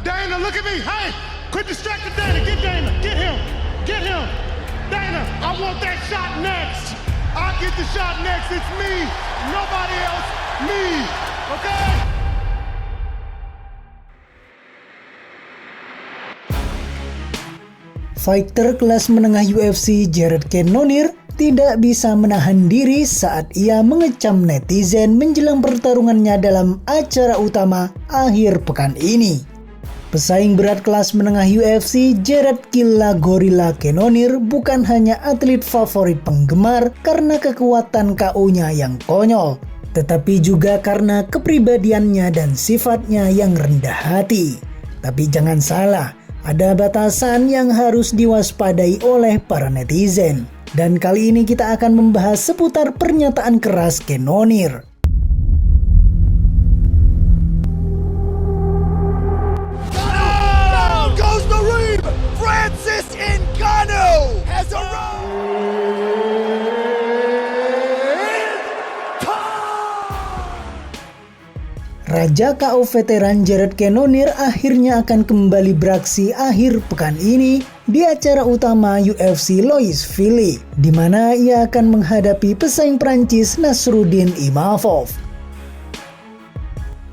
Dana, look at me. Hey, quit distracting Dana. Get Dana. Get him. Get him. Dana, I want that shot next. I get the shot next. It's me. Nobody else. Me. Okay? Fighter kelas menengah UFC Jared Cannonier tidak bisa menahan diri saat ia mengecam netizen menjelang pertarungannya dalam acara utama akhir pekan ini. Pesaing berat kelas menengah UFC Jared Killa Gorilla Cannonier bukan hanya atlet favorit penggemar karena kekuatan KO-nya yang konyol, tetapi juga karena kepribadiannya dan sifatnya yang rendah hati. Tapi jangan salah, ada batasan yang harus diwaspadai oleh para netizen. Dan kali ini kita akan membahas seputar pernyataan keras Cannonier. Down goes the Reeve! Francis Ngannou has arrived! Raja KO veteran Jared Cannonier akhirnya akan kembali beraksi akhir pekan ini di acara utama UFC Louis Philly, di mana ia akan menghadapi pesaing Prancis Nasruddin Imavov.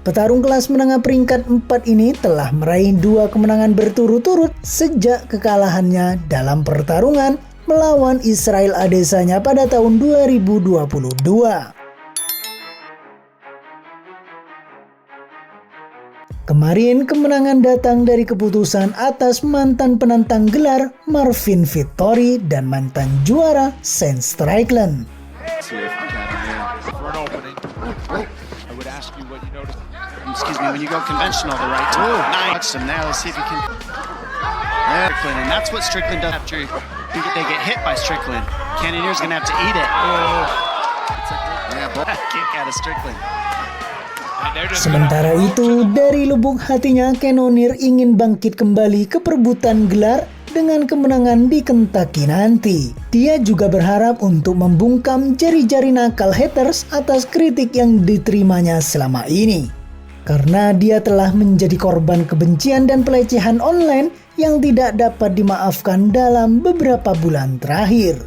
Petarung kelas menengah peringkat 4 ini telah meraih 2 kemenangan berturut-turut sejak kekalahannya dalam pertarungan melawan Israel Adesanya pada tahun 2022. Kemarin kemenangan datang dari keputusan atas mantan penantang gelar Marvin Vettori dan mantan juara Sean Strickland. Excuse me, when you go conventional, the right to touch them there. Let's see if you can. Strickland, and that's what Strickland does after they get hit by Strickland. Cannonier's gonna have to eat it. Kick out of Strickland. Sementara itu, dari lubuk hatinya Cannonier ingin bangkit kembali ke perebutan gelar dengan kemenangan di Kentucky nanti. Dia juga berharap untuk membungkam jari-jari nakal haters atas kritik yang diterimanya selama ini. Karena dia telah menjadi korban kebencian dan pelecehan online yang tidak dapat dimaafkan dalam beberapa bulan terakhir.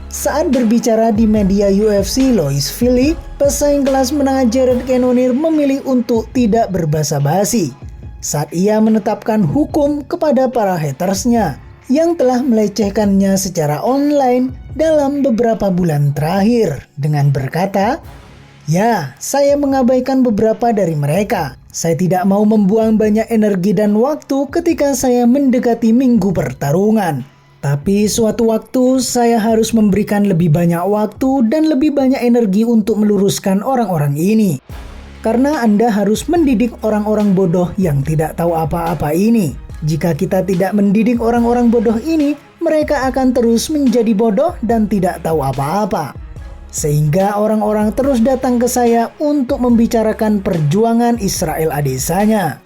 Saat berbicara di media UFC Louis Philly, pesaing kelas menengah Jared Cannonier memilih untuk tidak berbasa-basi saat ia menetapkan hukum kepada para hatersnya yang telah melecehkannya secara online dalam beberapa bulan terakhir dengan berkata, "Ya, saya mengabaikan beberapa dari mereka. Saya tidak mau membuang banyak energi dan waktu ketika saya mendekati minggu pertarungan. Tapi suatu waktu saya harus memberikan lebih banyak waktu dan lebih banyak energi untuk meluruskan orang-orang ini. Karena Anda harus mendidik orang-orang bodoh yang tidak tahu apa-apa ini. Jika kita tidak mendidik orang-orang bodoh ini, mereka akan terus menjadi bodoh dan tidak tahu apa-apa. Sehingga orang-orang terus datang ke saya untuk membicarakan perjuangan Israel Adesanya.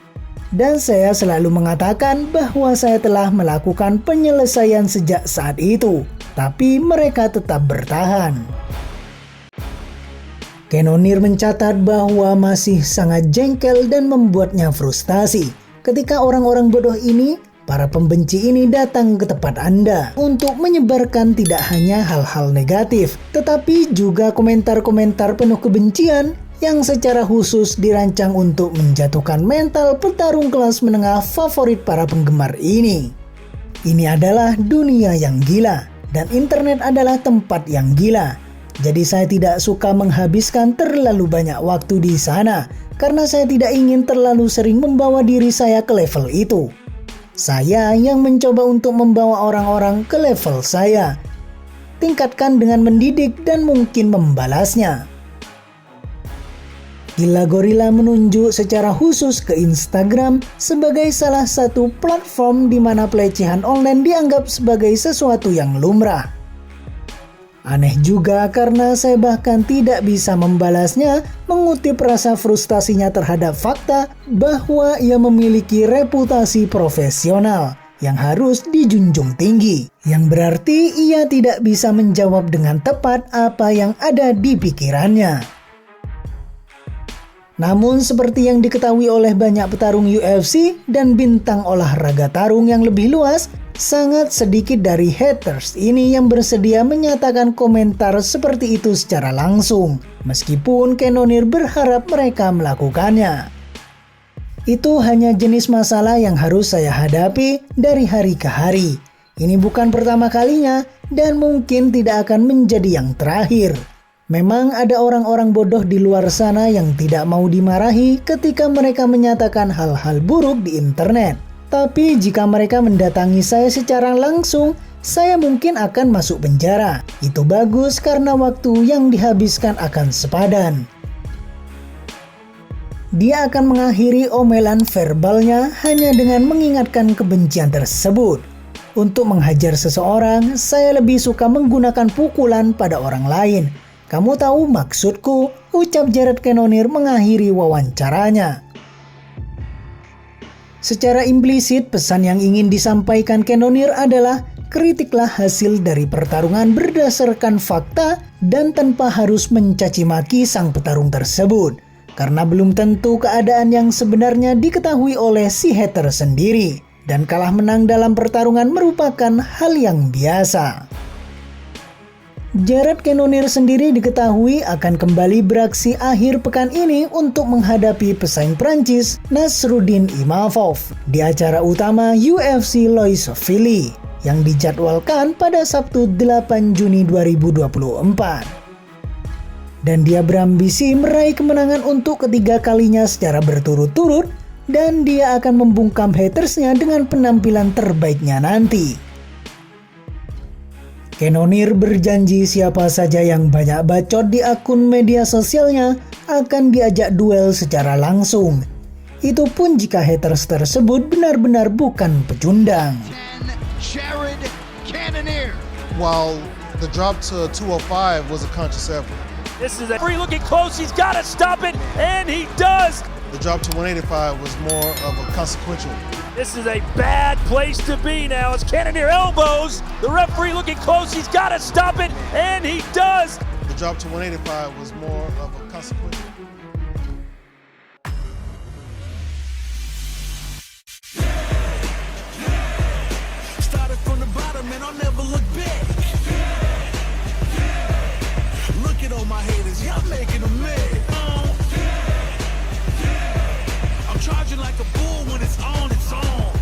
Dan saya selalu mengatakan bahwa saya telah melakukan penyelesaian sejak saat itu, tapi mereka tetap bertahan." Cannonier mencatat bahwa masih sangat jengkel dan membuatnya frustasi ketika orang-orang bodoh ini, para pembenci ini datang ke tempat Anda untuk menyebarkan tidak hanya hal-hal negatif, tetapi juga komentar-komentar penuh kebencian yang secara khusus dirancang untuk menjatuhkan mental petarung kelas menengah favorit para penggemar ini. Ini adalah dunia yang gila, dan internet adalah tempat yang gila. Jadi saya tidak suka menghabiskan terlalu banyak waktu di sana, karena saya tidak ingin terlalu sering membawa diri saya ke level itu. Saya yang mencoba untuk membawa orang-orang ke level saya. Tingkatkan dengan mendidik dan mungkin membalasnya. Killa Gorilla menunjuk secara khusus ke Instagram sebagai salah satu platform di mana pelecehan online dianggap sebagai sesuatu yang lumrah. Aneh juga karena saya bahkan tidak bisa membalasnya, mengutip rasa frustasinya terhadap fakta bahwa ia memiliki reputasi profesional yang harus dijunjung tinggi, yang berarti ia tidak bisa menjawab dengan tepat apa yang ada di pikirannya. Namun seperti yang diketahui oleh banyak petarung UFC dan bintang olahraga tarung yang lebih luas, sangat sedikit dari haters ini yang bersedia menyatakan komentar seperti itu secara langsung, meskipun Cannonier berharap mereka melakukannya. Itu hanya jenis masalah yang harus saya hadapi dari hari ke hari. Ini bukan pertama kalinya dan mungkin tidak akan menjadi yang terakhir. Memang ada orang-orang bodoh di luar sana yang tidak mau dimarahi ketika mereka menyatakan hal-hal buruk di internet. Tapi jika mereka mendatangi saya secara langsung, saya mungkin akan masuk penjara. Itu bagus karena waktu yang dihabiskan akan sepadan. Dia akan mengakhiri omelan verbalnya hanya dengan mengingatkan kebencian tersebut. Untuk menghajar seseorang, saya lebih suka menggunakan pukulan pada orang lain. Kamu tahu maksudku, ucap Jared Cannonier mengakhiri wawancaranya. Secara implisit, pesan yang ingin disampaikan Cannonier adalah kritiklah hasil dari pertarungan berdasarkan fakta dan tanpa harus mencaci maki sang petarung tersebut. Karena belum tentu keadaan yang sebenarnya diketahui oleh si hater sendiri. Dan kalah menang dalam pertarungan merupakan hal yang biasa. Jared Cannonier sendiri diketahui akan kembali beraksi akhir pekan ini untuk menghadapi pesaing Prancis Nasruddin Imavov di acara utama UFC Louisville yang dijadwalkan pada Sabtu 8 Juni 2024. Dan dia berambisi meraih kemenangan untuk ketiga kalinya secara berturut-turut dan dia akan membungkam hatersnya dengan penampilan terbaiknya nanti. Cannonier berjanji siapa saja yang banyak bacot di akun media sosialnya akan diajak duel secara langsung. Itu pun jika haters tersebut benar-benar bukan pecundang. Jared Cannonier. While the drop to 205 was a conscious effort. This is a free looking close. He's got to stop it, and he does. The drop to 185 was more of a consequential. This is a bad place to be now. As Cannonier elbows, the referee looking close. He's got to stop it, and he does. The drop to 185 was more of a consequential. Started from the bottom and I'll never look back. Look at all my haters, y'all making them mad. I'm charging like a bull when it's on, it's on.